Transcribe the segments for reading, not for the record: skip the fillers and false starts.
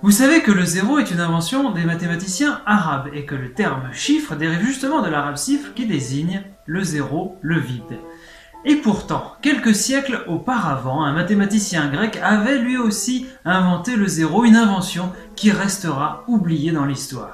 Vous savez que le zéro est une invention des mathématiciens arabes et que le terme chiffre dérive justement de l'arabe sifr qui désigne le zéro, le vide. Et pourtant, quelques siècles auparavant, un mathématicien grec avait lui aussi inventé le zéro, une invention qui restera oubliée dans l'histoire.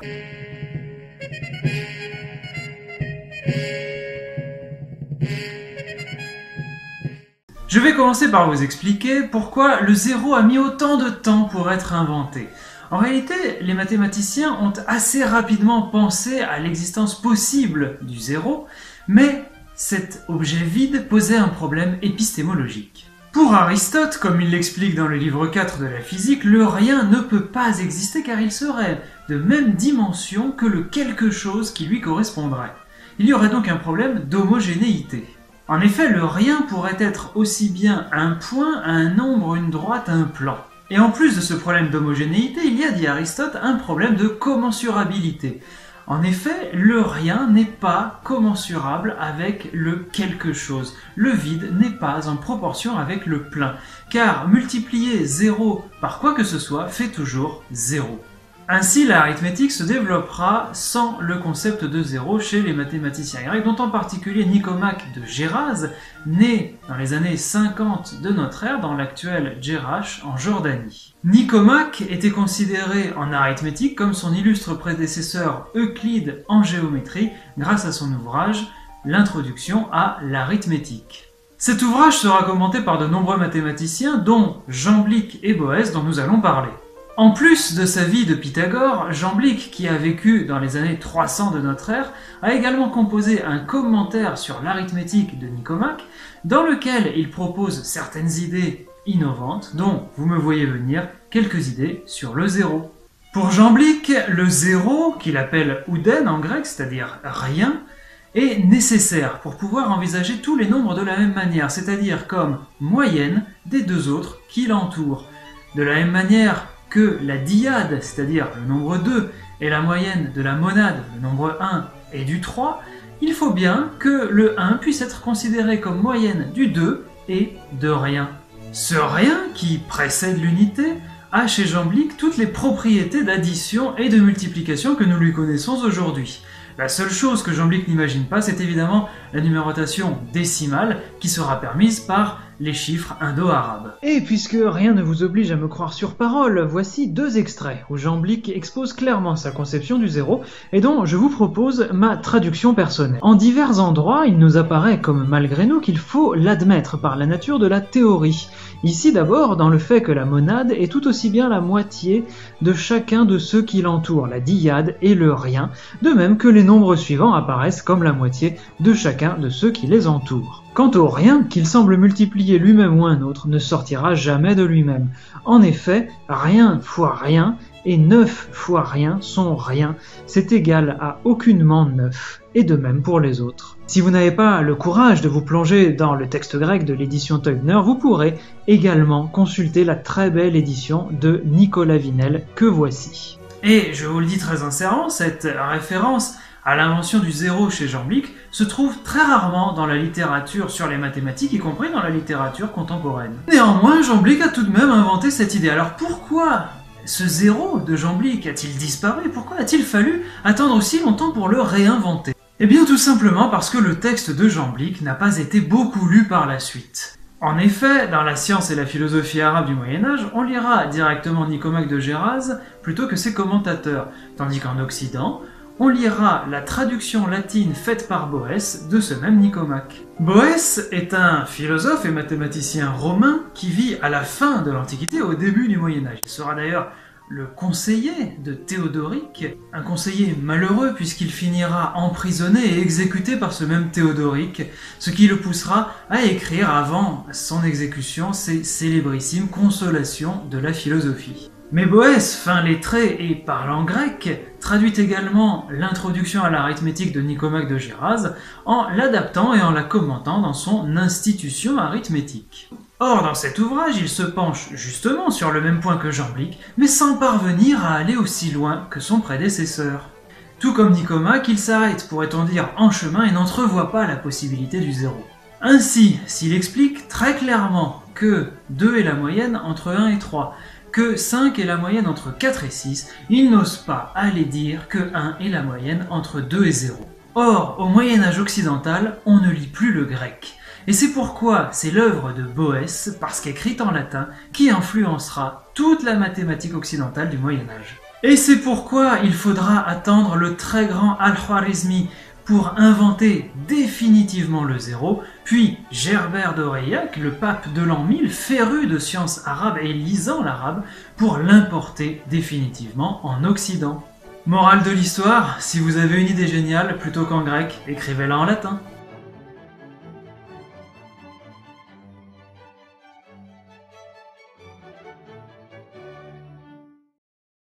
Je vais commencer par vous expliquer pourquoi le zéro a mis autant de temps pour être inventé. En réalité, les mathématiciens ont assez rapidement pensé à l'existence possible du zéro, mais cet objet vide posait un problème épistémologique. Pour Aristote, comme il l'explique dans le livre 4 de la physique, le rien ne peut pas exister car il serait de même dimension que le quelque chose qui lui correspondrait. Il y aurait donc un problème d'homogénéité. En effet, le rien pourrait être aussi bien un point, un nombre, une droite, un plan. Et en plus de ce problème d'homogénéité, il y a, dit Aristote, un problème de commensurabilité. En effet, le rien n'est pas commensurable avec le quelque chose. Le vide n'est pas en proportion avec le plein, car multiplier 0 par quoi que ce soit fait toujours 0. Ainsi, l'arithmétique se développera sans le concept de zéro chez les mathématiciens grecs, dont en particulier Nicomaque de Géraz, né dans les années 50 de notre ère dans l'actuel Jerash en Jordanie. Nicomaque était considéré en arithmétique comme son illustre prédécesseur Euclide en géométrie grâce à son ouvrage L'introduction à l'arithmétique. Cet ouvrage sera commenté par de nombreux mathématiciens dont Jamblique et Boès dont nous allons parler. En plus de sa vie de Pythagore, Jamblique, qui a vécu dans les années 300 de notre ère, a également composé un commentaire sur l'arithmétique de Nicomaque, dans lequel il propose certaines idées innovantes, dont, vous me voyez venir, quelques idées sur le zéro. Pour Jamblique, le zéro, qu'il appelle ouden en grec, c'est-à-dire rien, est nécessaire pour pouvoir envisager tous les nombres de la même manière, c'est-à-dire comme moyenne des deux autres qui l'entourent. De la même manière que la dyade, c'est-à-dire le nombre 2, est la moyenne de la monade, le nombre 1, et du 3, il faut bien que le 1 puisse être considéré comme moyenne du 2 et de rien. Ce rien, qui précède l'unité, a chez Jamblique toutes les propriétés d'addition et de multiplication que nous lui connaissons aujourd'hui. La seule chose que Jamblique n'imagine pas, c'est évidemment la numérotation décimale qui sera permise par les chiffres indo-arabes. Et puisque rien ne vous oblige à me croire sur parole, voici deux extraits où Jamblique expose clairement sa conception du zéro et dont je vous propose ma traduction personnelle. En divers endroits, il nous apparaît comme malgré nous qu'il faut l'admettre par la nature de la théorie. Ici d'abord dans le fait que la monade est tout aussi bien la moitié de chacun de ceux qui l'entourent, la dyade et le rien, de même que les nombres suivants apparaissent comme la moitié de chacun de ceux qui les entourent. Quant au rien, qu'il semble multiplier lui-même ou un autre, ne sortira jamais de lui-même. En effet, rien fois rien et 9 fois rien sont rien, c'est égal à aucunement 9, et de même pour les autres. Si vous n'avez pas le courage de vous plonger dans le texte grec de l'édition Teubner, vous pourrez également consulter la très belle édition de Nicolas Vinel que voici. Et je vous le dis très sincèrement, cette référence à l'invention du zéro chez Jamblique se trouve très rarement dans la littérature sur les mathématiques, y compris dans la littérature contemporaine. Néanmoins, Jamblique a tout de même inventé cette idée. Alors pourquoi ce zéro de Jamblique a-t-il disparu? Pourquoi a-t-il fallu attendre aussi longtemps pour le réinventer? Eh bien tout simplement parce que le texte de Jamblique n'a pas été beaucoup lu par la suite. En effet, dans la science et la philosophie arabe du Moyen-Âge, on lira directement Nicomaque de Géraz plutôt que ses commentateurs, tandis qu'en Occident, on lira la traduction latine faite par Boès de ce même Nicomaque. Boès est un philosophe et mathématicien romain qui vit à la fin de l'Antiquité, au début du Moyen-Âge. Il sera d'ailleurs le conseiller de Théodoric, un conseiller malheureux puisqu'il finira emprisonné et exécuté par ce même Théodoric, ce qui le poussera à écrire avant son exécution ses célébrissimes Consolations de la philosophie. Mais Boès, fin lettré et parlant grec, traduit également l'introduction à l'arithmétique de Nicomaque de Géraz en l'adaptant et en la commentant dans son Institution arithmétique. Or, dans cet ouvrage, il se penche justement sur le même point que Jamblique, mais sans parvenir à aller aussi loin que son prédécesseur. Tout comme Nicomaque, il s'arrête, pourrait-on dire, en chemin et n'entrevoit pas la possibilité du zéro. Ainsi, s'il explique très clairement que 2 est la moyenne entre 1 et 3, que 5 est la moyenne entre 4 et 6, ils n'osent pas aller dire que 1 est la moyenne entre 2 et 0. Or, au Moyen-Âge occidental, on ne lit plus le grec. Et c'est pourquoi c'est l'œuvre de Boès, parce qu'écrite en latin, qui influencera toute la mathématique occidentale du Moyen-Âge. Et c'est pourquoi il faudra attendre le très grand Al-Khwarizmi pour inventer définitivement le zéro, puis Gerbert d'Aurillac, le pape de l'an 1000, féru de sciences arabes et lisant l'arabe, pour l'importer définitivement en Occident. Morale de l'histoire, si vous avez une idée géniale, plutôt qu'en grec, écrivez-la en latin.